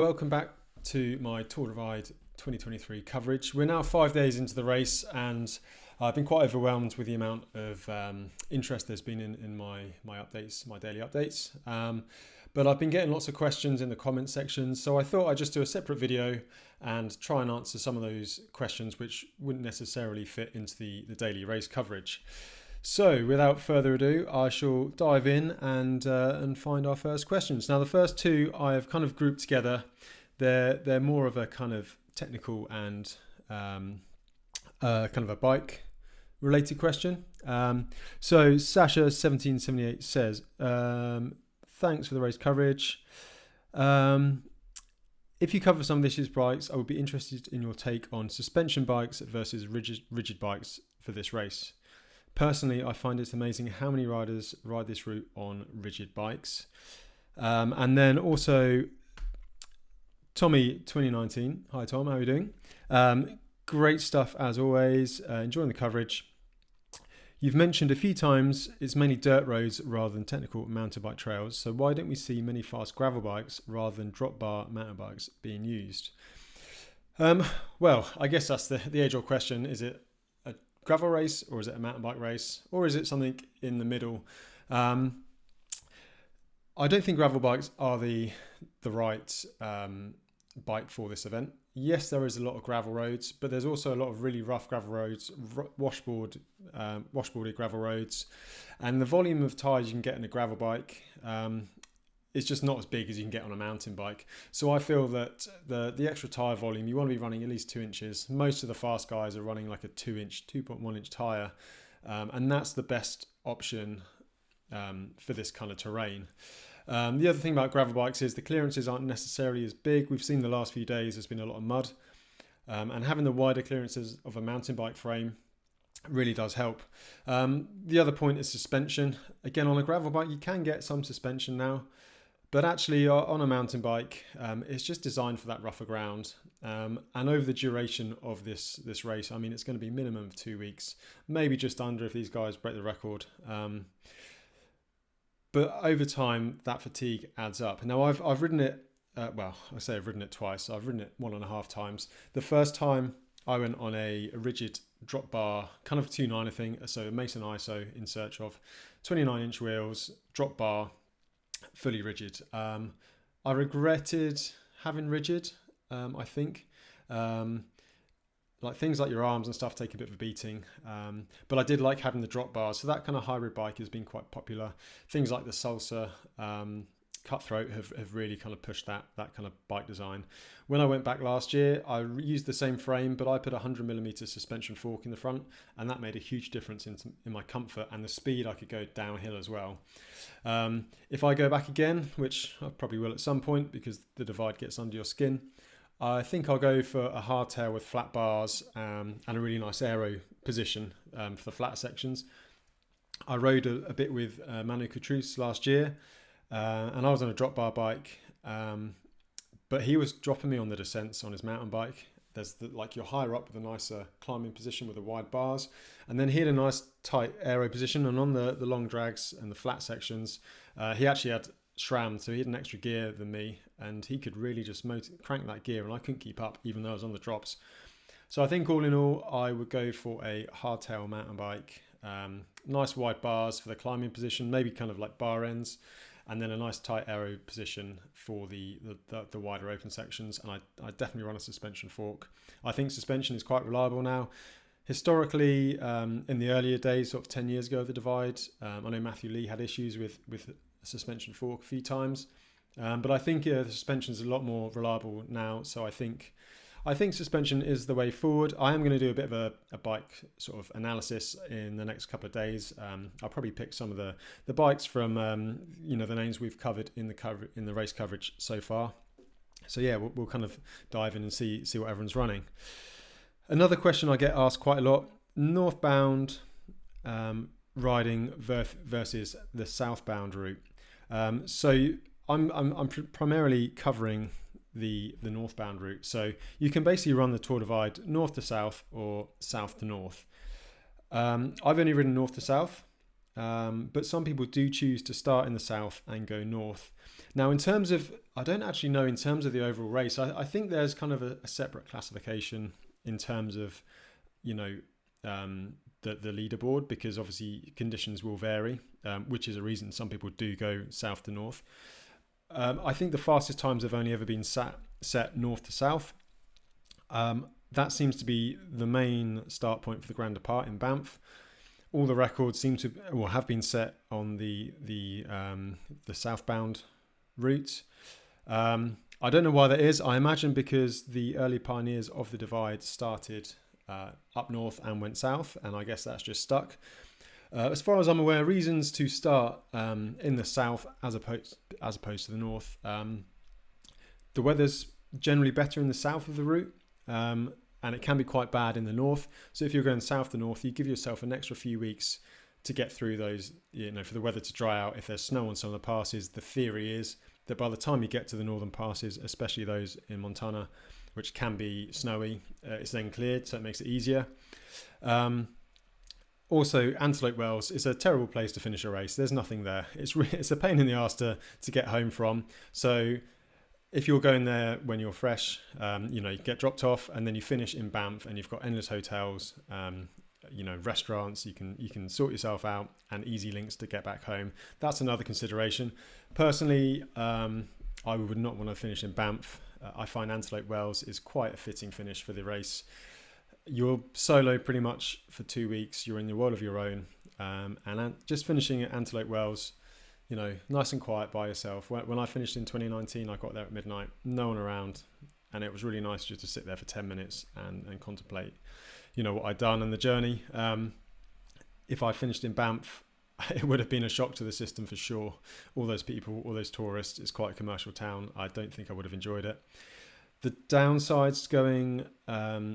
Welcome back to my Tour Divide 2023 coverage. We're now 5 days into the race and I've been quite overwhelmed with the amount of interest there's been in my updates, my daily updates. But I've been getting lots of questions in the comment section, so I thought I'd just do a separate video and try and answer some of those questions which wouldn't necessarily fit into the daily race coverage. So without further ado, I shall dive in and find our first questions. Now the first two I have kind of grouped together. They're more of a kind of technical and kind of a bike related question. So Sasha 1778 says, thanks for the race coverage. If you cover some of this year's bikes, I would be interested in your take on suspension bikes versus rigid bikes for this race. Personally, I find it amazing how many riders ride this route on rigid bikes. And then also Tommy 2019. Hi Tom, how are you doing? Great stuff as always. Enjoying the coverage. You've mentioned a few times it's mainly dirt roads rather than technical mountain bike trails. So why don't we see many fast gravel bikes rather than drop bar mountain bikes being used? Well, I guess that's the age-old question. Is it a gravel race or is it a mountain bike race or is it something in the middle? I don't think gravel bikes are the right bike for this event. Yes, there is a lot of gravel roads, but there's also a lot of really rough gravel roads, washboarded gravel roads, and the volume of tyres you can get in a gravel bike is just not as big as you can get on a mountain bike. So I feel that the extra tyre volume, you want to be running at least 2 inches. Most of the fast guys are running like a 2.1 inch tyre, and that's the best option for this kind of terrain. The other thing about gravel bikes is the clearances aren't necessarily as big. We've seen the last few days there's been a lot of mud, and having the wider clearances of a mountain bike frame really does help. The other point is suspension. Again, on a gravel bike you can get some suspension now, but actually on a mountain bike it's just designed for that rougher ground, and over the duration of this race, I mean, it's going to be minimum of 2 weeks, maybe just under if these guys break the record. But over time, that fatigue adds up. Now, I've ridden it, well, I say I've ridden it twice. I've ridden it 1.5 times. The first time I went on a rigid drop bar, kind of 2.9 thing, so a Mason ISO in search of 29-inch wheels, drop bar, fully rigid. I regretted having rigid, I think. Like things like your arms and stuff take a bit of a beating, but I did like having the drop bars, so that kind of hybrid bike has been quite popular. Things like the Salsa Cutthroat have really kind of pushed that kind of bike design. When I went back last year, I used the same frame, but I put a 100mm suspension fork in the front, and that made a huge difference in my comfort and the speed I could go downhill as well. If I go back again, which I probably will at some point because the Divide gets under your skin, I think I'll go for a hardtail with flat bars and a really nice aero position for the flat sections. I rode a bit with Manu Catrice last year, and I was on a drop bar bike, but he was dropping me on the descents on his mountain bike. There's like you're higher up with a nicer climbing position with the wide bars, and then he had a nice tight aero position, and on the long drags and the flat sections, he actually had SRAM, so he had an extra gear than me, and he could really just crank that gear, and I couldn't keep up even though I was on the drops. So I think all in all I would go for a hardtail mountain bike, nice wide bars for the climbing position, maybe kind of like bar ends, and then a nice tight aero position for the wider open sections. And I definitely run a suspension fork. I think suspension is quite reliable now. Historically, in the earlier days, sort of 10 years ago of the Divide, I know Matthew Lee had issues with a suspension fork a few times, but I think the suspension is a lot more reliable now. So I think suspension is the way forward. I am going to do a bit of a bike sort of analysis in the next couple of days. I'll probably pick some of the bikes from the names we've covered in the race coverage so far. So yeah, we'll kind of dive in and see what everyone's running. Another question I get asked quite a lot: northbound riding versus the southbound route. So I'm primarily covering the northbound route. So you can basically run the Tour Divide north to south or south to north. I've only ridden north to south, but some people do choose to start in the south and go north. Now, in terms of, I don't actually know in terms of the overall race. I think there's kind of a separate classification in terms of, you know, the leaderboard, because obviously conditions will vary, which is a reason some people do go south to north. I think the fastest times have only ever been set north to south. That seems to be the main start point for the Grand Depart in Banff. All the records seem to, or have been set on the southbound route. I don't know why that is. I imagine because the early pioneers of the divide started up north and went south, and I guess that's just stuck. As far as I'm aware, reasons to start in the south as opposed to the north. The weather's generally better in the south of the route, and it can be quite bad in the north. So if you're going south to north, you give yourself an extra few weeks to get through those, you know, for the weather to dry out. If there's snow on some of the passes, the theory is that by the time you get to the northern passes, especially those in Montana, which can be snowy, it's then cleared, so it makes it easier. Also, Antelope Wells is a terrible place to finish a race. There's nothing there. It's a pain in the arse to get home from. So if you're going there when you're fresh, you know, you get dropped off and then you finish in Banff and you've got endless hotels, you know, restaurants, you can sort yourself out, and easy links to get back home. That's another consideration. Personally, I would not want to finish in Banff. I find Antelope Wells is quite a fitting finish for the race. You're solo pretty much for 2 weeks. You're in the world of your own, and just finishing at Antelope Wells, you know, nice and quiet by yourself. When I finished in 2019, I got there at midnight, no one around, and it was really nice just to sit there for 10 minutes and contemplate, you know, what I'd done and the journey. If I finished in Banff, it would have been a shock to the system for sure. All those people, all those tourists, it's quite a commercial town. I don't think I would have enjoyed it. The downsides going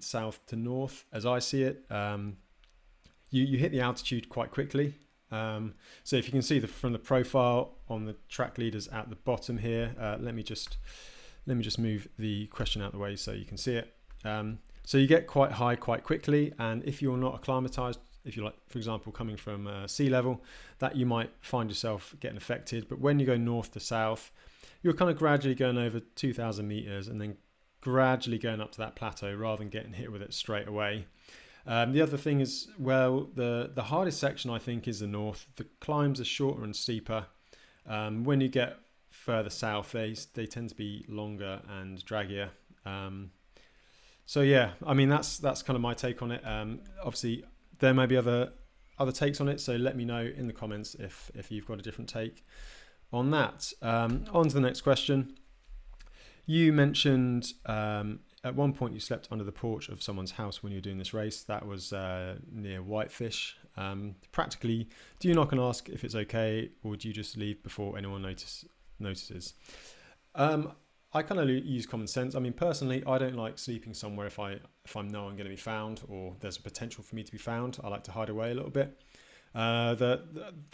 south to north, as I see it, you hit the altitude quite quickly. So if you can see from the profile on the track leaders at the bottom here, let me just move the question out of the way so you can see it. So you get quite high quite quickly, and if you're not acclimatized, if you're like, for example, coming from sea level, that you might find yourself getting affected. But when you go north to south, you're kind of gradually going over 2,000 meters and then gradually going up to that plateau rather than getting hit with it straight away. The other thing is, well, the hardest section I think is the north. The climbs are shorter and steeper. When you get further south, they tend to be longer and draggier. So yeah, I mean that's kind of my take on it. Obviously, there may be other takes on it, so let me know in the comments if you've got a different take on that. On to the next question. You mentioned at one point you slept under the porch of someone's house when you were doing this race. That was near Whitefish. Practically, do you knock and ask if it's okay, or do you just leave before anyone notices? I kind of use common sense. I mean, personally, I don't like sleeping somewhere if I know I'm going to be found or there's a potential for me to be found. I like to hide away a little bit. The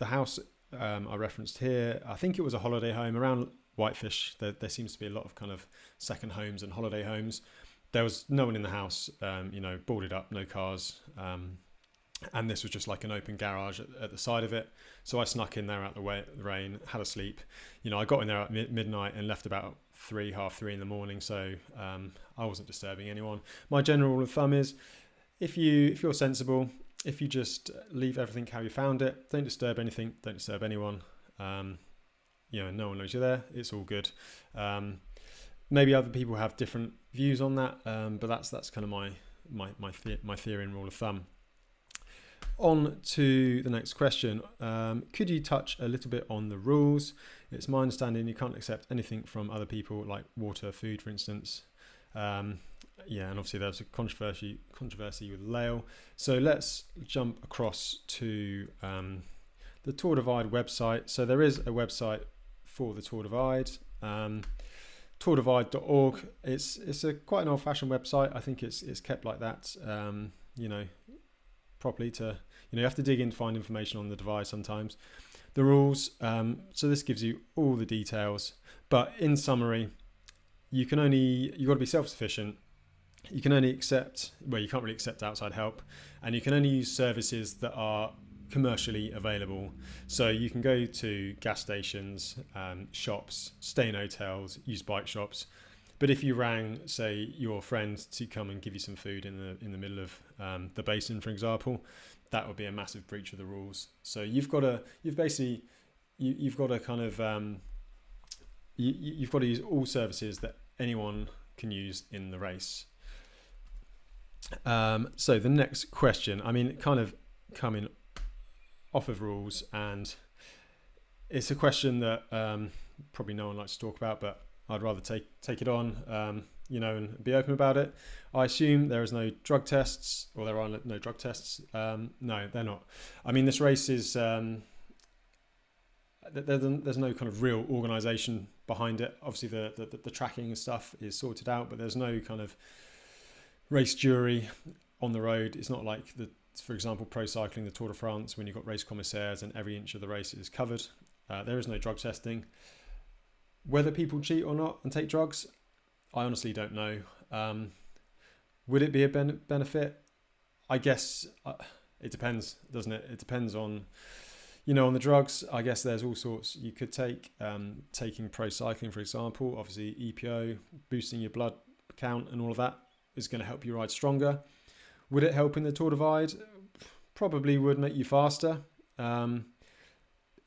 house I referenced here, I think it was a holiday home around Whitefish. There seems to be a lot of kind of second homes and holiday homes. There was no one in the house, you know, boarded up, no cars. And this was just like an open garage at the side of it. So I snuck in there out the rain, had a sleep. You know, I got in there at midnight and left about half three in the morning. So I wasn't disturbing anyone. My general rule of thumb is if you're sensible, if you just leave everything how you found it, don't disturb anything, don't disturb anyone. You know, no one knows you're there. It's all good. Maybe other people have different views on that, but that's kind of my theory and rule of thumb. On to the next question. Could you touch a little bit on the rules? It's my understanding you can't accept anything from other people, like water, food, for instance. Yeah, and obviously there's a controversy with Lael. So let's jump across to the Tour Divide website. So there is a website for the Tour Divide, tourdivide.org. It's a quite an old-fashioned website. I think it's kept like that. You know, properly to, you know, you have to dig in to find information on the divide sometimes. The rules, so this gives you all the details, but in summary, you've got to be self-sufficient. You can only accept, well, you can't really accept outside help, and you can only use services that are commercially available. So you can go to gas stations, shops, stay in hotels, use bike shops. But if you rang, say, your friend to come and give you some food in the middle of the basin, for example, that would be a massive breach of the rules. So you've got to kind of you've got to use all services that anyone can use in the race. So the next question, I mean, kind of coming off of rules, and it's a question that probably no one likes to talk about, but I'd rather take it on, and be open about it. I assume there is no drug tests, or there are no drug tests. No, they're not. I mean, this race is there's no kind of real organisation behind it. Obviously, the tracking and stuff is sorted out, but there's no kind of race jury on the road. It's not like for example, pro cycling, the Tour de France, when you've got race commissaires and every inch of the race is covered. There is no drug testing. Whether people cheat or not and take drugs, I honestly don't know. Would it be a benefit? I guess it depends, doesn't it? It depends on, on the drugs. I guess there's all sorts you could take. Taking pro cycling, for example, obviously EPO, boosting your blood count and all of that is going to help you ride stronger. Would it help in the Tour Divide? Probably would make you faster.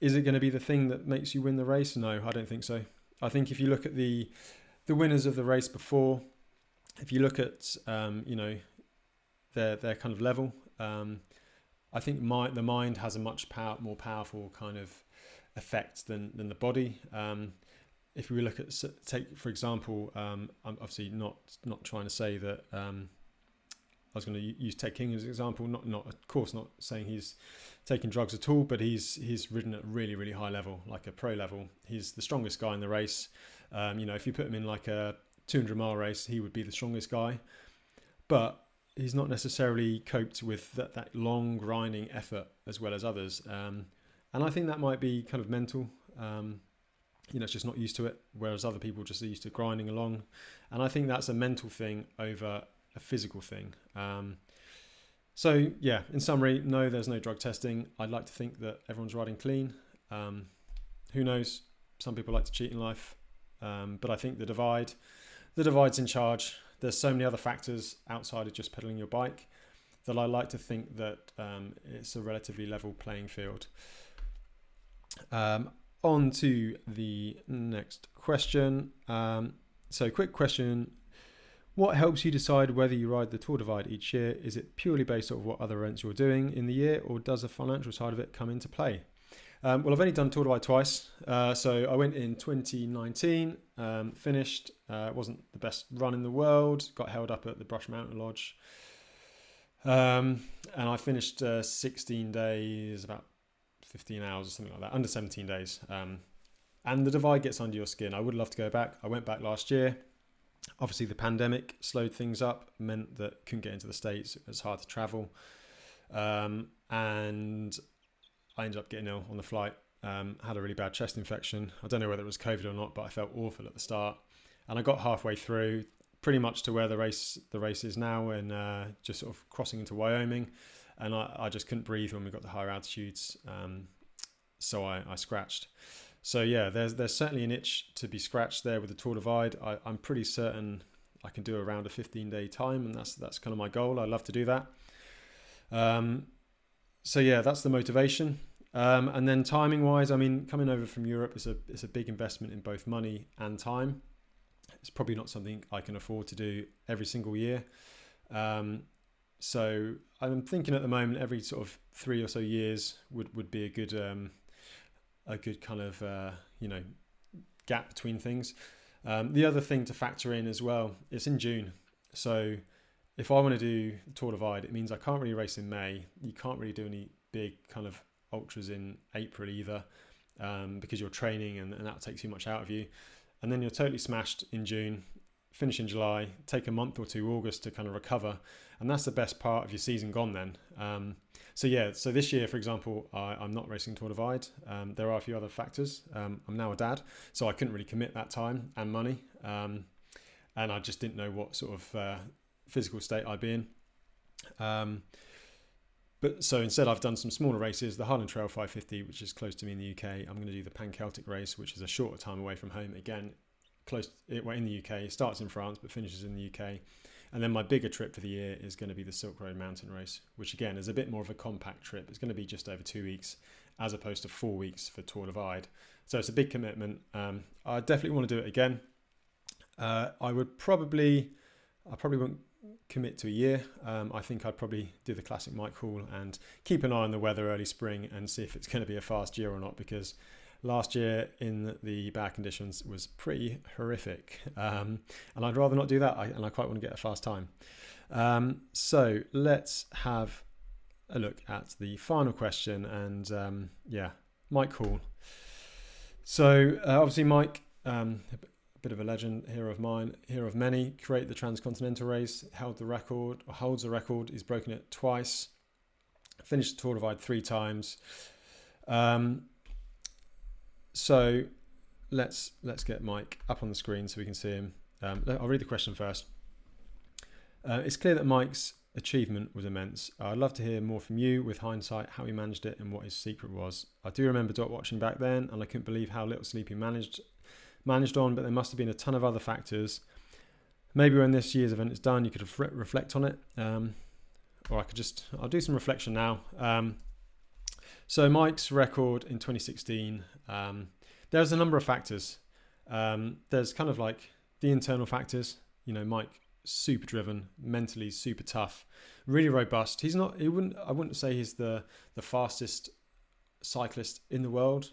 Is it going to be the thing that makes you win the race? No, I don't think so. I think if you look at the winners of the race before, if you look at their kind of level, I think the mind has a much more powerful kind of effect than the body. If we look at, take for example, I'm obviously not trying to say that. I was going to use Ted King as an example. Not of course not saying he's taking drugs at all, but he's ridden at a really, really high level, like a pro level. He's the strongest guy in the race. If you put him in like a 200-mile race, he would be the strongest guy. But he's not necessarily coped with that long grinding effort as well as others. And I think that might be kind of mental. It's just not used to it, whereas other people just are used to grinding along. And I think that's a mental thing over a physical thing. So yeah, in summary, no, there's no drug testing. I'd like to think that everyone's riding clean. Who knows? Some people like to cheat in life. But I think the divide's in charge. There's so many other factors outside of just pedaling your bike that I like to think that it's a relatively level playing field. On to the next question. So quick question. What helps you decide whether you ride the Tour Divide each year? Is it purely based on what other events you're doing in the year, or does the financial side of it come into play? Well, I've only done Tour Divide twice. So I went in 2019, finished. It wasn't the best run in the world. Got held up at the Brush Mountain Lodge. And I finished 16 days, about 15 hours or something like that, under 17 days. And the Divide gets under your skin. I would love to go back. I went back last year. Obviously, the pandemic slowed things up, meant that couldn't get into the States. It was hard to travel. And I ended up getting ill on the flight. Had a really bad chest infection. I don't know whether it was COVID or not, but I felt awful at the start. And I got halfway through, pretty much to where the race is now, and just sort of crossing into Wyoming. And I just couldn't breathe when we got to higher altitudes. So I scratched. So yeah, there's certainly an itch to be scratched there with the Tour Divide. I'm pretty certain I can do around a 15-day time, and that's kind of my goal. I love to do that. So yeah, that's the motivation. And then timing wise, I mean, coming over from Europe is a big investment in both money and time. It's probably not something I can afford to do every single year. So I'm thinking at the moment every sort of 3 or so years would be a good kind of gap between things. The other thing to factor in as well, it's in June. So if I want to do Tour Divide, it means I can't really race in May. You can't really do any big kind of ultras in April either, because you're training and that takes too much out of you. And then you're totally smashed in June, finish in July, take a month or two August to kind of recover. And that's the best part of your season gone then. So this year, for example, I'm not racing Tour Divide. There are a few other factors. I'm now a dad, so I couldn't really commit that time and money. And I just didn't know what sort of physical state I'd be in. But so instead, I've done some smaller races, the Highland Trail 550, which is close to me in the UK. I'm going to do the Pan Celtic race, which is a shorter time away from home. Again, in the UK. It starts in France, but finishes in the UK. And then my bigger trip for the year is going to be the Silk Road Mountain Race, which again is a bit more of a compact trip. It's going to be just over 2 weeks, as opposed to 4 weeks for Tour Divide. So it's a big commitment. I definitely want to do it again. I probably won't commit to a year. I think I'd probably do the classic Mike Hall and keep an eye on the weather early spring and see if it's going to be a fast year or not, because last year in the bad conditions was pretty horrific, and I'd rather not do that, and I quite want to get a fast time. So let's have a look at the final question, and Mike Hall. So obviously Mike, a bit of a legend, hero of mine, hero of many, created the Transcontinental race, holds the record, he's broken it twice, finished the Tour Divide 3 times. So let's get Mike up on the screen so we can see him. I'll read the question first. It's clear that Mike's achievement was immense. I'd love to hear more from you with hindsight, how he managed it and what his secret was. I do remember dot watching back then, and I couldn't believe how little sleep he managed on, but there must have been a ton of other factors. Maybe when this year's event is done, you could reflect on it, or I'll do some reflection now. So Mike's record in 2016, there's a number of factors. There's kind of like the internal factors. Mike, super driven, mentally super tough, really robust. I wouldn't say he's the fastest cyclist in the world.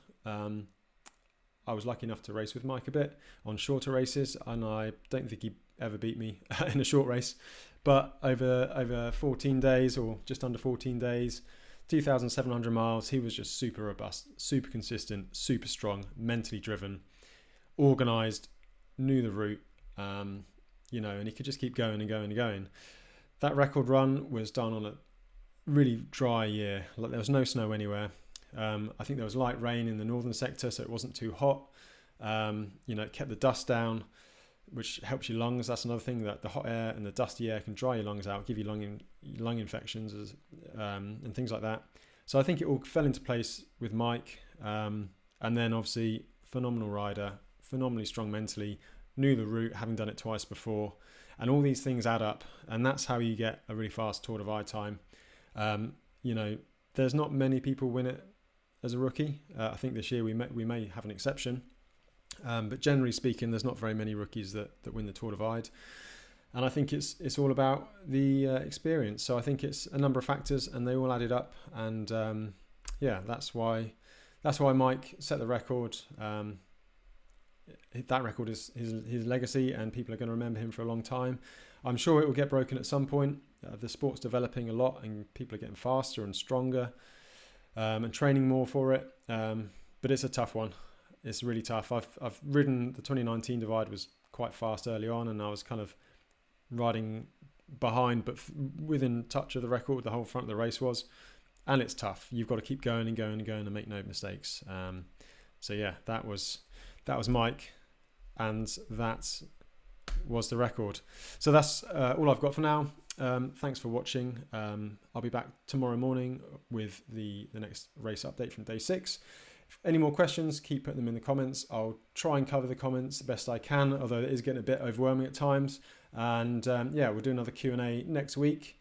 I was lucky enough to race with Mike a bit on shorter races, and I don't think he ever beat me in a short race. But over 14 days, or just under 14 days, 2,700 miles, he was just super robust, super consistent, super strong, mentally driven, organised, knew the route, and he could just keep going and going and going. That record run was done on a really dry year. Like, there was no snow anywhere. I think there was light rain in the northern sector, so it wasn't too hot. It kept the dust down, which helps your lungs. That's another thing, that the hot air and the dusty air can dry your lungs out, give you lung infections and things like that. So I think it all fell into place with Mike. And then obviously phenomenal rider, phenomenally strong mentally, knew the route, having done it twice before, and all these things add up, and that's how you get a really fast Tour Divide time. There's not many people win it as a rookie. I think this year we may have an exception. But generally speaking, there's not very many rookies that win the Tour Divide, and I think it's all about the experience. So I think it's a number of factors, and they all added up, and that's why Mike set the record. That record is his legacy, and people are going to remember him for a long time. I'm sure it will get broken at some point. The sport's developing a lot, and people are getting faster and stronger, and training more for it. But it's a tough one. It's really tough. I've ridden the 2019 Divide, was quite fast early on, and I was kind of riding behind, but within touch of the record the whole front of the race was. And it's tough. You've got to keep going and going and going and make no mistakes. That was Mike, and that was the record. So that's all I've got for now. Thanks for watching. I'll be back tomorrow morning with the next race update from day 6. If any more questions, keep putting them in the comments. I'll try and cover the comments the best I can, although it is getting a bit overwhelming at times. And we'll do another Q&A next week.